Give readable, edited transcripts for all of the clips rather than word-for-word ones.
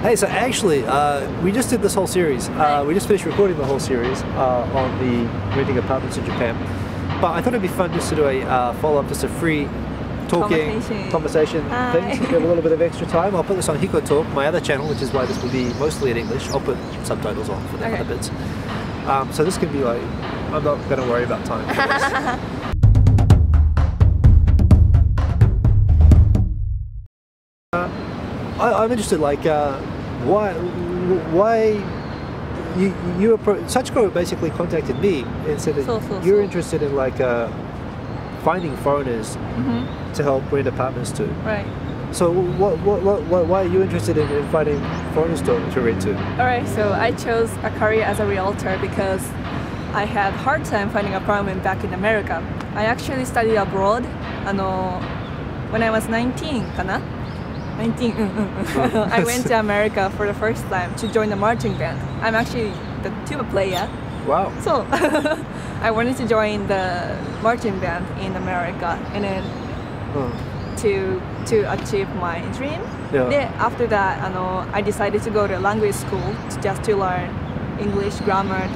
Hey, so actually, we just did this whole series. We just finished recording the whole series on the renting apartments in Japan. But I thought it'd be fun just to do a follow-up, just a free talking conversation thing. So we have a little bit of extra time. I'll put this on Hiko Talk, my other channel, which is why this will be mostly in English. I'll put subtitles on for the other bits. So this can be like, I'm not going to worry about time. I'm interested, like, why you Sachiko basically contacted me and said that you're interested in like finding foreigners to help rent apartments to. Right. So why are you interested in finding foreigners to rent to? Alright, so I chose a career as a realtor because I had a hard time finding an apartment back in America. I actually studied abroad when I was 19 kana? 19. I went to America for the first time to join the marching band. I'm actually the tuba player. Wow. So I wanted to join the marching band in America and then to achieve my dream. Yeah. Then after that, I decided to go to language school just to learn English grammar,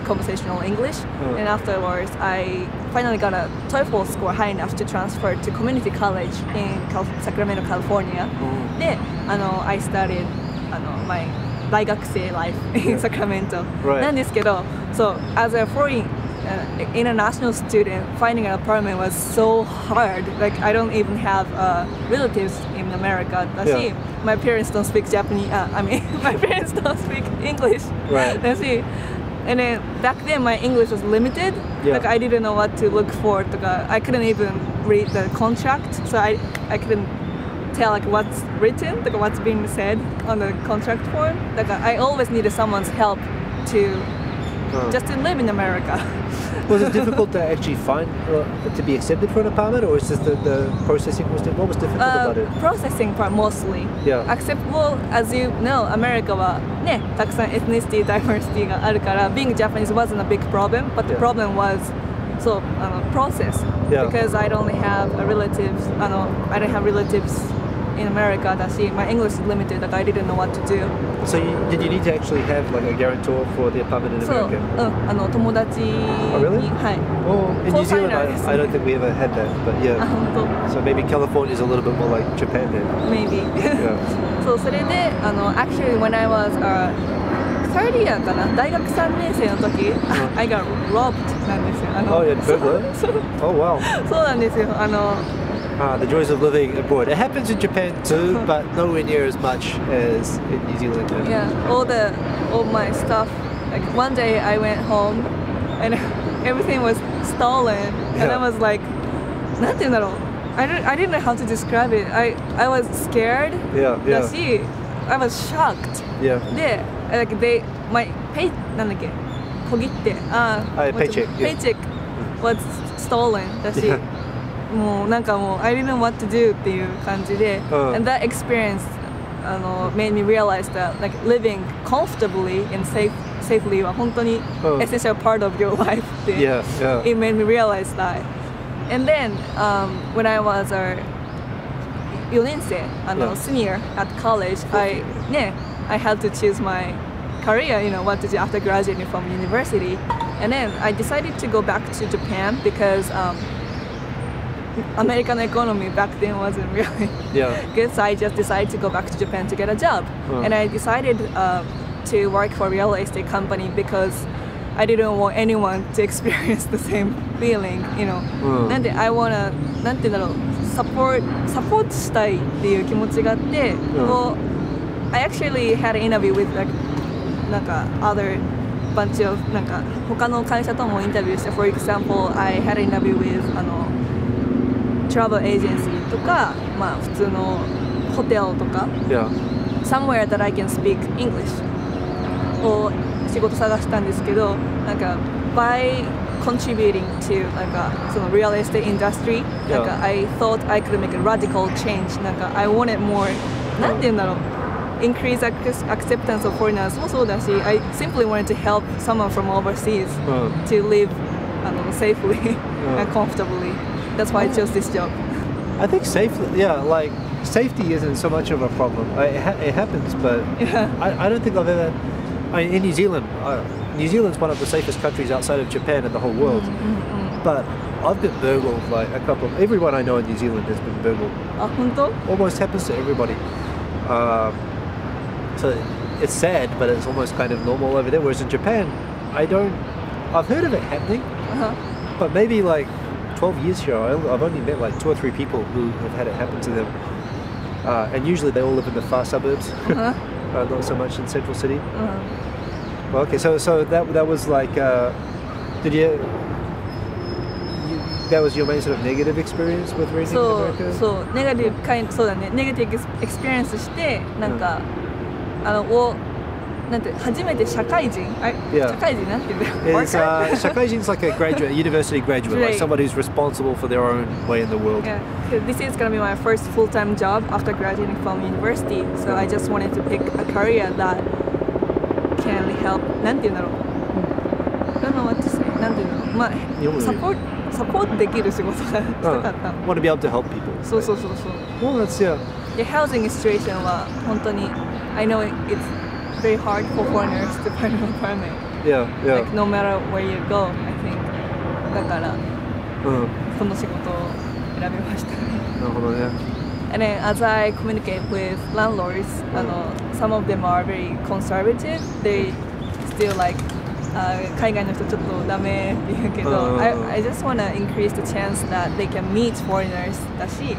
conversational English. And afterwards, I finally got a TOEFL score high enough to transfer to community college in Sacramento, California. Then I started my 大学生 life in Sacramento. なんですけど、so as a foreign international student, finding an apartment was so hard. Like I don't even have relatives in America. My parents don't speak Japanese. My parents don't speak English. Right. And then back then my English was limited. Like I didn't know what to look for. I couldn't even read the contract, so I couldn't tell like what's written, like what's being said on the contract form. Like I always needed someone's help to just to live in America. Was it difficult to actually find, to be accepted for an apartment, or is just the processing was difficult? What was difficult about it? Processing part mostly. Acceptable, as you know, America はね、たくさん ethnicity, diversity があるから、being Japanese wasn't a big problem, but the problem was process. Because I don't have relatives, I don't have relatives in America. My English is limited, like I didn't know what to do. So did you need to actually have like a guarantor for the apartment in America? 友達に Oh really? はい。 Oh, in New Zealand I don't think we ever had that, but yeah. So maybe California is a little bit more like Japan then. Maybe. So それでactually when I was third year かな、大学3年生の時、I got robbed なんですよ。Oh yeah, burglar? Oh wow. そうなんですよ。the joys of living abroad. It happens in Japan too, but nowhere near as much as in New Zealand. Yeah, all my stuff. Like one day I went home and everything was stolen, and I was like, なんて言うんだろう。I didn't know how to describe it. I was scared.だし、I was shocked. で、like my pay なんだっけ、小切手。paycheck was stolen. だし。もうなんかもう I didn't know what to do っていう感じで、and that experience made me realize that like living comfortably and safely は本当に essential part of your life って、it made me realize that. And then when I was 4年生senior at college, I had to choose my career, what to do after graduating from university, and then I decided to go back to Japan because American economy back then wasn't really good, so I just decided to go back to Japan to get a job. And I decided to work for a real estate company because I didn't want anyone to experience the same feeling, なんで I wanna なんて言うんだろう、サポートしたいっていう気持ちがあって、I actually had an interview with like なんか other bunch of なんか他の会社ともインタビューして、for example, I had an interview with travel agency とか、まあ普通のホテルとか、somewhere that I can speak English を仕事探したんですけど、なんか by contributing to なんかその real estate industry、なんか I thought I could make a radical change。なんか I wanted more、なんて言うんだろう、increase acceptance of foreigners もそうだし、I simply wanted to help someone from overseas to live safely and comfortably. That's why I chose this job. I think safely, like safety isn't so much of a problem. It happens, but I don't think I've ever. In New Zealand, New Zealand's one of the safest countries outside of Japan in the whole world. But I've been burgled like a couple. Everyone I know in New Zealand has been burgled. Almost happens to everybody. So it's sad, but it's almost kind of normal over there. Whereas in Japan, I've heard of it happening, but maybe like 12 years here, I've only met like 2 or 3 people who have had it happen to them. And usually they all live in the far suburbs, not so much in central city. Well, okay, so that was like, that was your main sort of negative experience with renting in America? So negative experience してなんかなんて初めて社会人社会人なんて言うんだよ。社会人 is like a graduate, university graduate, like somebody who's responsible for their own way in the world. Yeah, this is gonna be my first full-time job after graduating from university. So I just wanted to pick a career that can help. なんて言うんだろう。I don't know what to say. なんて言うんだろう。まあサポートできる仕事がしたかった。Want to be able to help people. そう。Well, that's The housing situation は本当に I know it's very hard for foreigners to find an apartment. Yeah. Like no matter where you go, I think. だからその仕事を選びましたね。なるほどね。And then as I communicate with landlords, some of them are very conservative. They still like 海外の人ちょっとダメって言うけど、I just want to increase the chance that they can meet foreigners だし、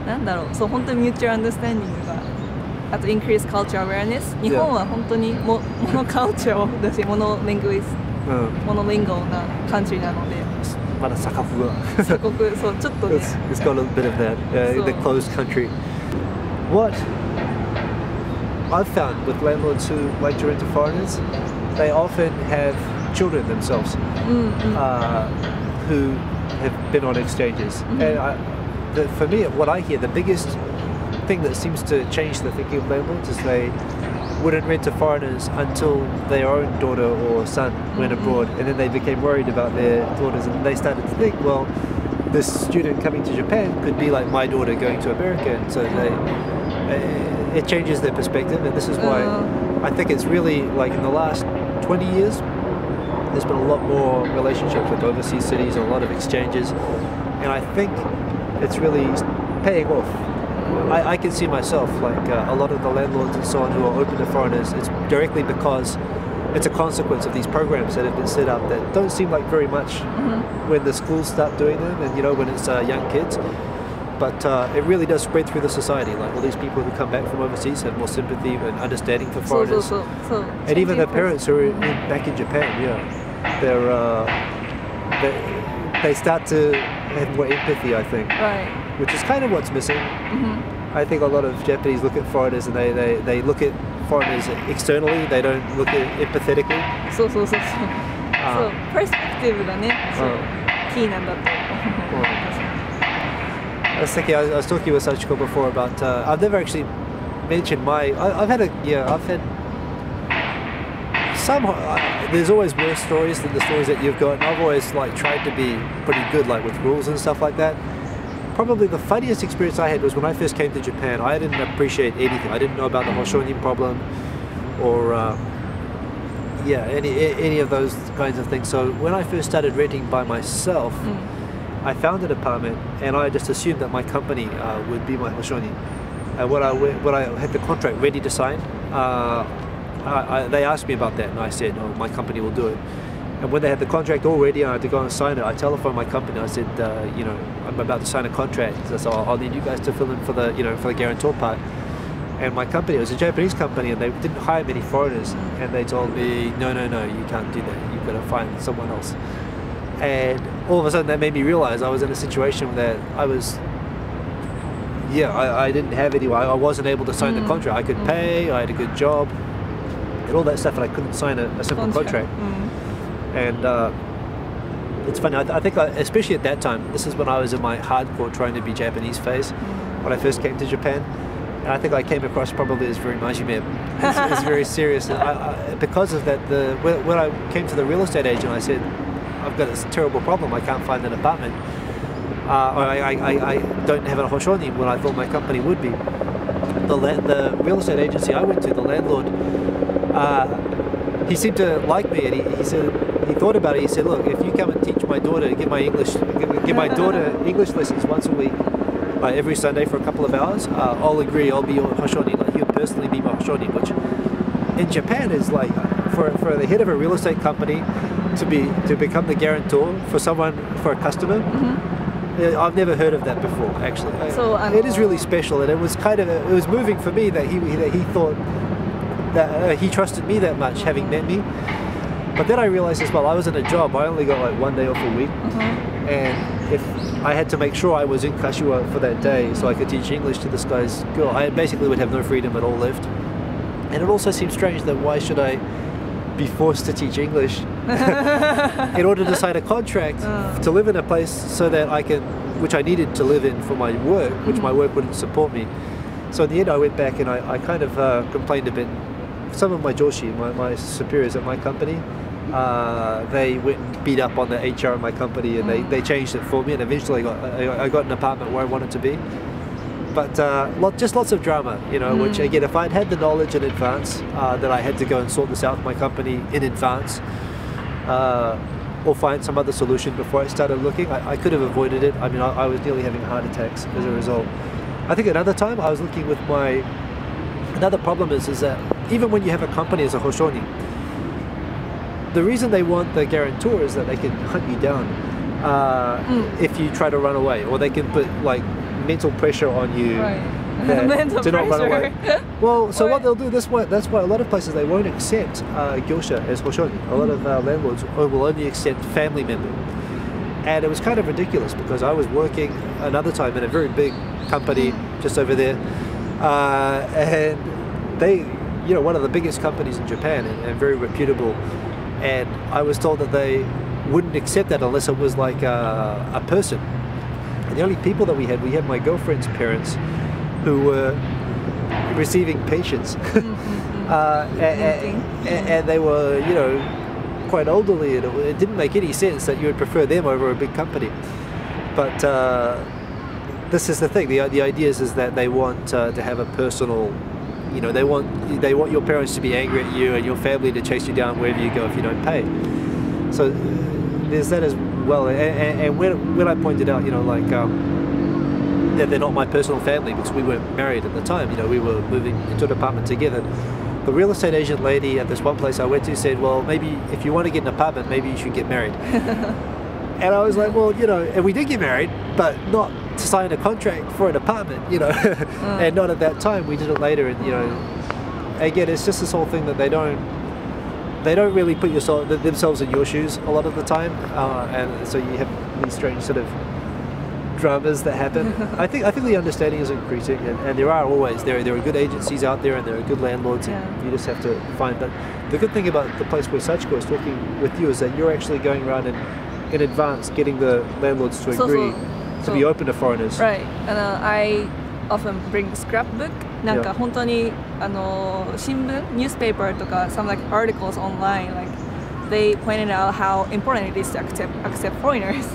なんだろう、そう本当に mutual understanding が、あと increase cultural awareness。日本は本当にモノカルチャーだし、モノリンゴなカントリーなので。まだ鎖国が。鎖国、そうちょっとね。It's got a bit of that, the closed country. What I've found with landlords who like to rent to foreigners, they often have children themselves who have been on exchanges. And for me, what I hear, the biggest thing that seems to change the thinking of landlords is they wouldn't rent to foreigners until their own daughter or son went abroad, and then they became worried about their daughters, and they started to think, well, this student coming to Japan could be like my daughter going to America, and so it changes their perspective. And this is why I think it's really like in the last 20 years there's been a lot more relationships with overseas cities and a lot of exchanges, and I think it's really paying off. I can see myself, like a lot of the landlords and so on who are open to foreigners, it's directly because it's a consequence of these programs that have been set up that don't seem like very much when the schools start doing them, and when it's young kids, but it really does spread through the society. Like all these people who come back from overseas have more sympathy and understanding for foreigners. And even their parents who are back in Japan, they start to have more empathy, I think. Right. Which is kind of what's missing. I think a lot of Japanese look at foreigners and they look at foreigners externally, they don't look at it empathetically. そう、perspective がね、キーなんだと思う。I was thinking, I was talking with Sachiko before about, I've never actually mentioned I've had some, there's always worse stories than the stories that you've got, and I've always like tried to be pretty good like with rules and stuff like that. Probably the funniest experience I had was when I first came to Japan. I didn't appreciate anything. I didn't know about the Hoshonin problem or any of those kinds of things. So when I first started renting by myself, I found an apartment and I just assumed that my company would be my Hoshonin. When I had the contract ready to sign, they asked me about that and I said, oh, my company will do it. And when they had the contract all ready and I had to go and sign it, I telephoned my company. I said, I'm about to sign a contract, so I'll need you guys to fill in for the, for the guarantor part. And my company, it was a Japanese company, and they didn't hire many foreigners. And they told me, no, you can't do that. You've got to find someone else. And all of a sudden, that made me realize I was in a situation that I was, I didn't have anyone. I wasn't able to sign the contract. I could pay. I had a good job, and all that stuff, and I couldn't sign a simple contract. And it's funny, I think especially at that time, this is when I was in my hardcore trying to be Japanese phase, when I first came to Japan, and I think I came across probably as very majime. It's very serious. And because of that, when I came to the real estate agent, I said, I've got this terrible problem, I can't find an apartment. or I don't have a hoshoni when I thought my company would be. The real estate agency I went to, the landlord, he seemed to like me, and he said, he thought about it. He said, look, if you come and teach my daughter, give my daughter English lessons once a week, every Sunday for a couple of hours, I'll agree, I'll be your hoshoni, like you'll personally be my hoshoni, which in Japan is like, for the head of a real estate company to become the guarantor for a customer. I've never heard of that before, actually. So it is really special, and it was moving for me that he thought that he trusted me that much, having met me. But then I realized as well, I was in a job. I only got like 1 day off a week, and if I had to make sure I was in Kashiwa for that day so I could teach English to this guy's girl, I basically would have no freedom at all left. And it also seems strange that why should I be forced to teach English in order to sign a contract to live in a place so that which I needed to live in for my work, which my work wouldn't support me. So in the end I went back and I kind of complained a bit. Some of my joshi, my superiors at my company, they went and beat up on the HR in my company, and they changed it for me, and eventually I got an apartment where I wanted to be. But just lots of drama, which again, if I'd had the knowledge in advance that I had to go and sort this out with my company in advance, or find some other solution before I started looking, I could have avoided it. I mean, I was nearly having heart attacks as a result. I think another time I was looking with another problem is that even when you have a company as a hoshoni, the reason they want the guarantor is that they can hunt you down if you try to run away, or they can put like mental pressure on you to not run away. Well, so what they'll do, that's why a lot of places they won't accept gyosha as hoshoni. A lot of landlords will only accept family member. And it was kind of ridiculous because I was working another time in a very big company just over there, and they, one of the biggest companies in Japan and very reputable, and I was told that they wouldn't accept that unless it was like a person. And the only people that we had my girlfriend's parents who were receiving patients, and they were, quite elderly, and it didn't make any sense that you would prefer them over a big company. But this is the thing. The idea is that they want to have a personal, they want your parents to be angry at you and your family to chase you down wherever you go if you don't pay. So there's that as well. And when I pointed out, that they're not my personal family because we weren't married at the time, we were moving into an apartment together. The real estate agent lady at this one place I went to said, well, maybe if you want to get an apartment, maybe you should get married. And I was like, well, and we did get married, but not to sign a contract for an apartment, and not at that time. We did it later, and again, it's just this whole thing that they don't really put themselves in your shoes a lot of the time, and so you have these strange sort of dramas that happen. I think the understanding is increasing, and there are good agencies out there, and there are good landlords, and you just have to find. But the good thing about the place where Sachiko is talking with you is that you're actually going around and in advance getting the landlords to agree to be open to foreigners. Right, and I often bring scrapbook. なんか本当に新聞 newspaper とか some like articles online, like they pointed out how important it is to accept foreigners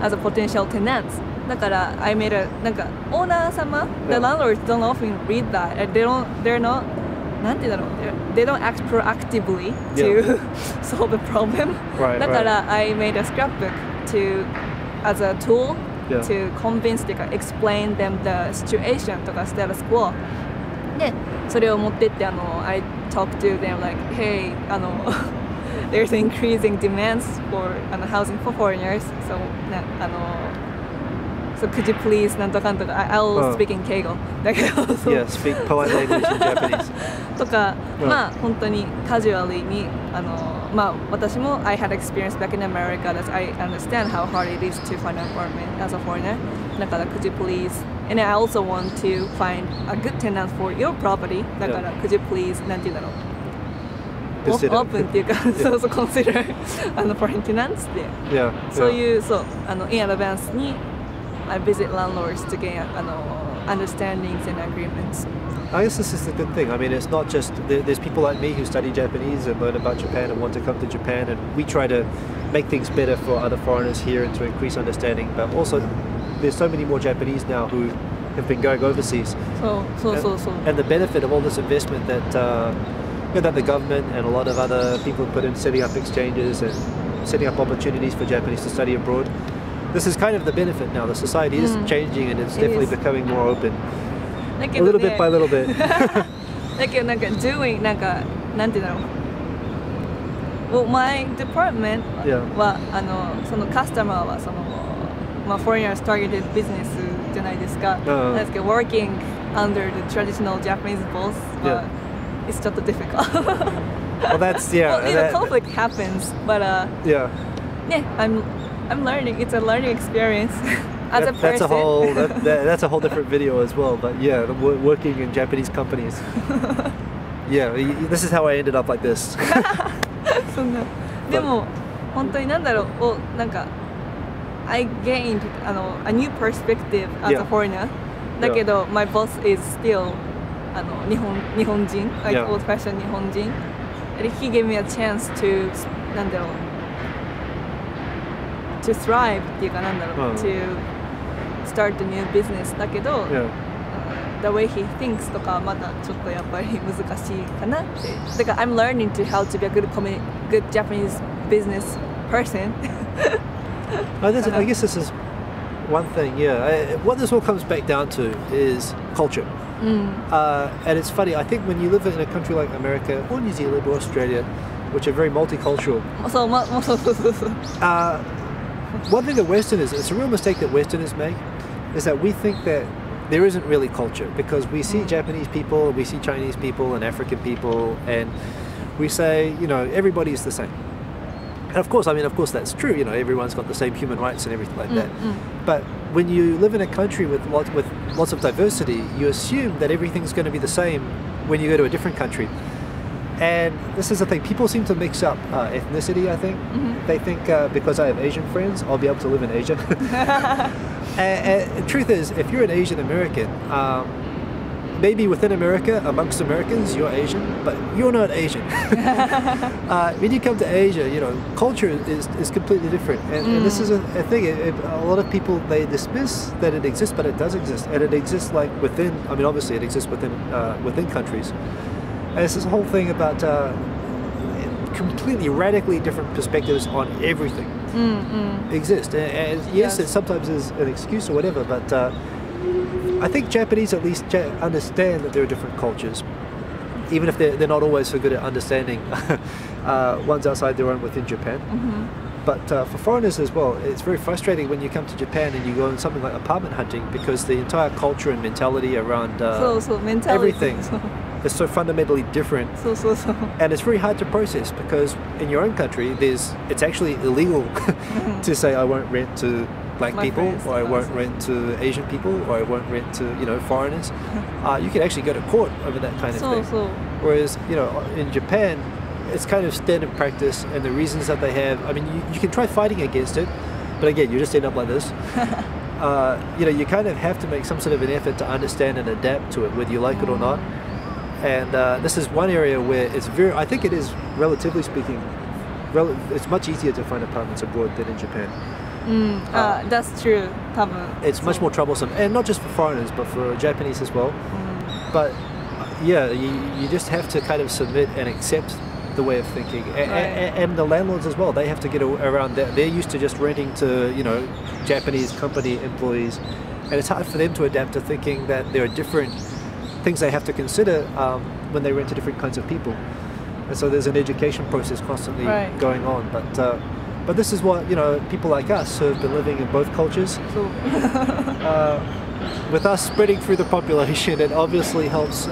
as a potential tenants. だから I made a なんかオーナー様 the landlords don't often read that, and they're not なんて言うんだろう they don't act proactively to solve the problem. だから I made a scrapbook as a tool to convince というか explain them the situation とか status quo でそれを持ってって I talked to them like, hey, there's increasing demands for housing for foreigners, so could you please なんとかんとか I'll speak in Keigo だけど Yeah, speak polite language in Japanese とかまあ本当にカジュアリーにまあ私も I had experience back in America that I understand how hard it is to find an apartment as a foreigner だから could you please, and I also want to find a good tenant for your property だから could you please なんて言うんだろうオープンっていうか、そうそう consider foreign tenants で、そういうそうin advance にI visit landlords to gain understandings and agreements. I guess this is the good thing. I mean, it's not just there's people like me who study Japanese and learn about Japan and want to come to Japan, and we try to make things better for other foreigners here and to increase understanding. But also, there's so many more Japanese now who have been going overseas. And the benefit of all this investment that that the government and a lot of other people put in setting up exchanges and setting up opportunities for Japanese to study abroad. This is kind of the benefit now. The society is changing and it's definitely becoming more open. A little bit by little bit. Well, my department はそのカスタマーはそのforeigners targeted business じゃないですか。ですけど working under the traditional Japanese boss it's just difficult. Well, that's well, conflict happens, but I'm learning. It's a learning experience as a person. That's a whole different video as well. But yeah, working in Japanese companies. Yeah, this is how I ended up like this. そんなでも本当になんだろうなんか I gained a new perspective as a foreigner だけど my boss is still 日本人 like old fashioned 日本人 and he gave me a chance to なんだろう to thrive っていうかなんだろう to start a new business だけどthe way he thinks とかまだちょっとやっぱり難しいかなってだから I'm learning to how to be a good Japanese business person. I guess this is one thing, what this all comes back down to is culture. And it's funny, I think when you live in a country like America or New Zealand or Australia, which are very multicultural, one thing that Westerners, it's a real mistake that Westerners make, is that we think that there isn't really culture because we see Japanese people, we see Chinese people and African people, and we say, everybody's the same. And of course that's true. Everyone's got the same human rights and everything like that. But when you live in a country with lots of diversity, you assume that everything's going to be the same when you go to a different country. And this is the thing, people seem to mix up ethnicity, I think. They think because I have Asian friends, I'll be able to live in Asia. And the truth is, if you're an Asian American, maybe within America, amongst Americans, you're Asian, but you're not Asian. When you come to Asia, culture is completely different. And this is a thing, a lot of people, they dismiss that it exists, but it does exist. And it exists like within, obviously it exists within countries. And it's this whole thing about completely radically different perspectives on everything exist. And yes, it sometimes is an excuse or whatever, but I think Japanese at least understand that there are different cultures, even if they're not always so good at understanding ones outside their own within Japan. But for foreigners as well, it's very frustrating when you come to Japan and you go on something like apartment hunting because the entire culture and mentality around everything is so fundamentally different. And it's very hard to process because in your own country, it's actually illegal to say I won't rent to black people, or I won't rent to Asian people, or I won't rent to foreigners. You can actually go to court over that kind of thing. Whereas in Japan, it's kind of standard practice, and the reasons that they have. You can try fighting against it, but again, you just end up like this. You kind of have to make some sort of an effort to understand and adapt to it, whether you like it or not. And this is one area where I think it is, relatively speaking, it's much easier to find apartments abroad than in Japan. That's true. It's much more troublesome, and not just for foreigners, but for Japanese as well. But you just have to kind of submit and accept the way of thinking, and the landlords as well. They have to get around that. They're used to just renting to Japanese company employees, and it's hard for them to adapt to thinking that there are different things they have to consider when they rent to different kinds of people. And so there's an education process constantly going on. But this is what people like us who have been living in both cultures. With us spreading through the population, it obviously helps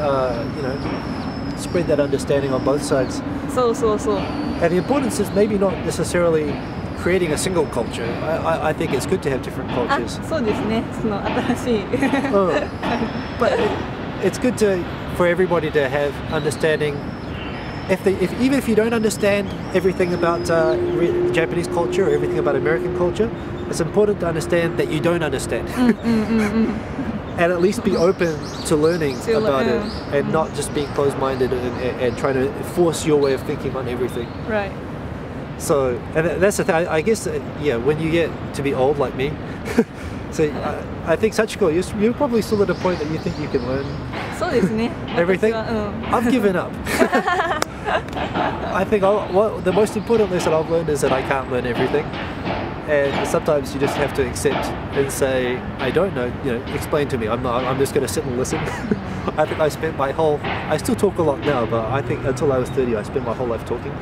spread that understanding on both sides. And the importance is maybe not necessarily creating a single culture. I think it's good to have different cultures. But it's good for everybody to have understanding. Even if you don't understand everything about Japanese culture or everything about American culture, it's important to understand that you don't understand. And at least be open to learning about it, and not just being closed-minded and trying to force your way of thinking on everything. Right. So, and that's the thing, I guess, when you get to be old like me, So I think Sachiko, you're probably still at a point that you think you can learn everything. I've given up. I think the most important lesson I've learned is that I can't learn everything, and sometimes you just have to accept and say, I don't know. Explain to me. I'm just going to sit and listen. I think I still talk a lot now, but I think until I was 30, I spent my whole life talking.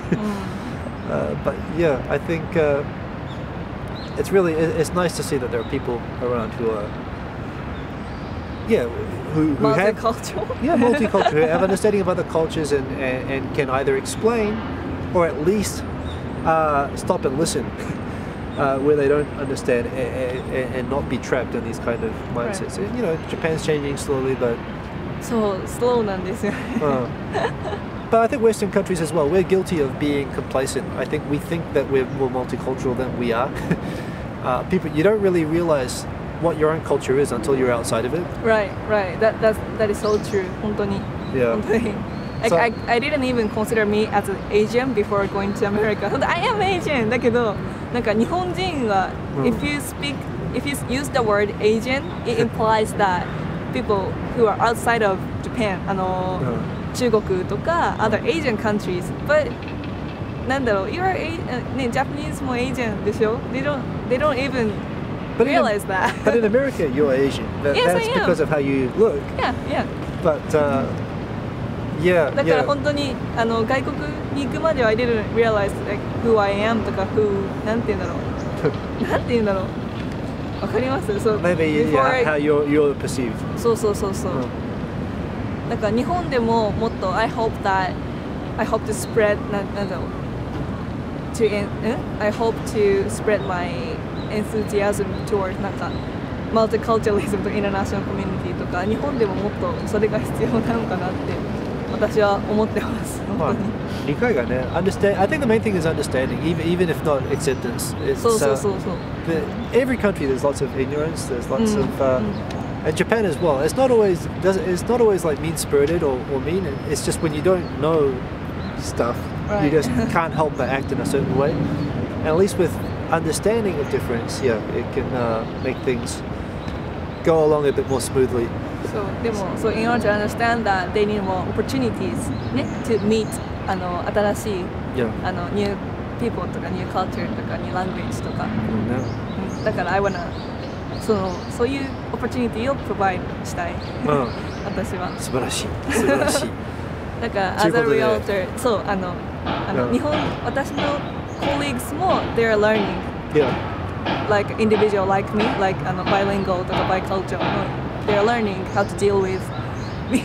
But yeah, I think it's nice to see that there are people around who are who multicultural. Multicultural, who have understanding of other cultures and can either explain or at least stop and listen where they don't understand and not be trapped in these kind of mindsets. Right. Japan's changing slowly, but slow なんですよ。But I think Western countries as well, we're guilty of being complacent. I think we think that we're more multicultural than we are. You don't really realize what your own culture is until you're outside of it. Right. That is so true. 本当に。Yeah. I didn't even consider me as an Asian before going to America. I am Asian だけど、なんか日本人は、if you use the word Asian, it implies that people who are outside of Japan, 中国とか other Asian countries, but なんだろう、Japanese も Asian でしょ? They don't even realize that. But in America, you're Asian. That's because of how you look. Yeah. But だから本当に外国に行くまでは I didn't realize like who I am とかなんて言うんだろう。わかります？So maybe how you're perceived. そう。だから日本でももっと I hope to spread なんだろう。I hope to spread my enthusiasm toward なんか multiculturalism と international community とか日本でももっとそれが必要なのかなって私は思ってます。本当に。理解がね、understand. I think the main thing is understanding, even if not acceptance. So. Every country there's lots of ignorance. There's lots of, and Japan as well. It's not always like mean-spirited or mean. It's just when you don't know stuff, you just can't help but act in a certain way. And at least with understanding of difference, it can make things go along a bit more smoothly. So in order to understand that they need more opportunities to meet 新しいnew people とか new culture とか new language とか、だから I wanna そういう opportunity を provide したい、私は。素晴らしい。だから as a realtor 日本私の colleagues も they are learning like individual like me like bilingual とか bicultural they are learning how to deal with me.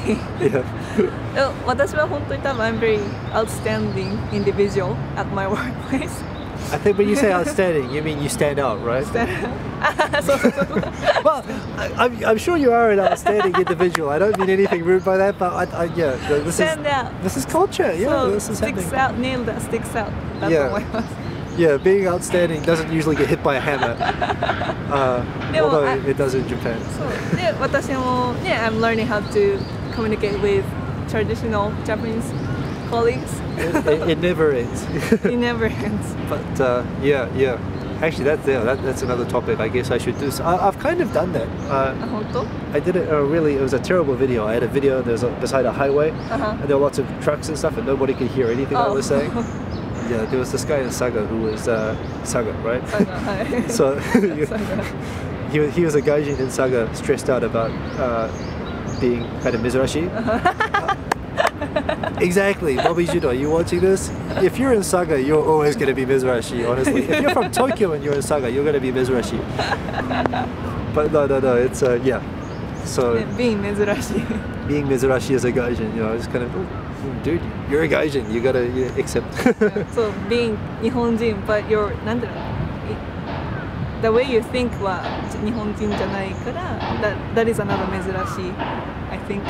私は本当に多分 I'm very outstanding individual at my workplace. I think when you say outstanding, you mean you stand out, right? Well, I'm sure you are an outstanding individual. I don't mean anything rude by that, but this is culture. Yeah, this is happening. Sticks out, nail that sticks out. That's what I was. Yeah, being outstanding doesn't usually get hit by a hammer, although it does in Japan. I'm learning how to communicate with traditional Japanese colleagues. It never ends. It never ends. But actually that's another topic I guess I should do. So I've kind of done that. I did it it was a terrible video. I had a video beside a highway and there were lots of trucks and stuff and nobody could hear anything I was saying. Yeah, there was this guy in Saga who was Saga, right? Saga, so he was a gaijin in Saga, stressed out about being kind of mizurashi. Exactly, Bobby Judo, you watching this? If you're in Saga, you're always going to be mizurashi, honestly. If you're from Tokyo and you're in Saga, you're going to be mizurashi. But no, it's So being mizurashi. Being mizurashi as a gaijin, it's kind of. Dude, you're a gaijin, you gotta accept. So being Nihonjin, but you're the way you think wa Nihonjin じゃないから that is another mezurashi, I think.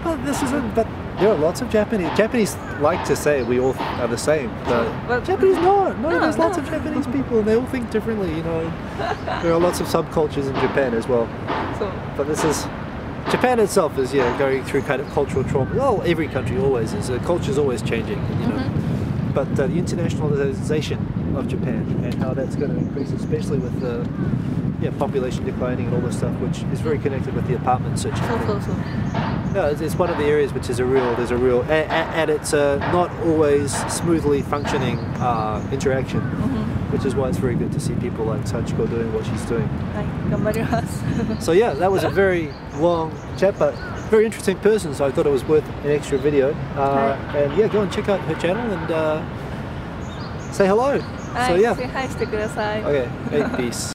But there are lots of Japanese like to say we all are the same, but Japanese not. No, there's lots of Japanese people and they all think differently, There are lots of subcultures in Japan as well. But Japan itself is going through kind of cultural trauma. Well, every country always is. Culture's always changing, But the internationalization of Japan and how that's going to increase, especially with the population declining and all this stuff, which is very connected with the apartment searching. Yeah, it's one of the areas which is and it's not always smoothly functioning interaction, which is why it's very good to see people like Sachiko doing what she's doing. So yeah, that was a very long chat, but very interesting person, so I thought it was worth an extra video. And yeah, go and check out her channel and say hello. So yeah. Say hi, Okay, hey, peace.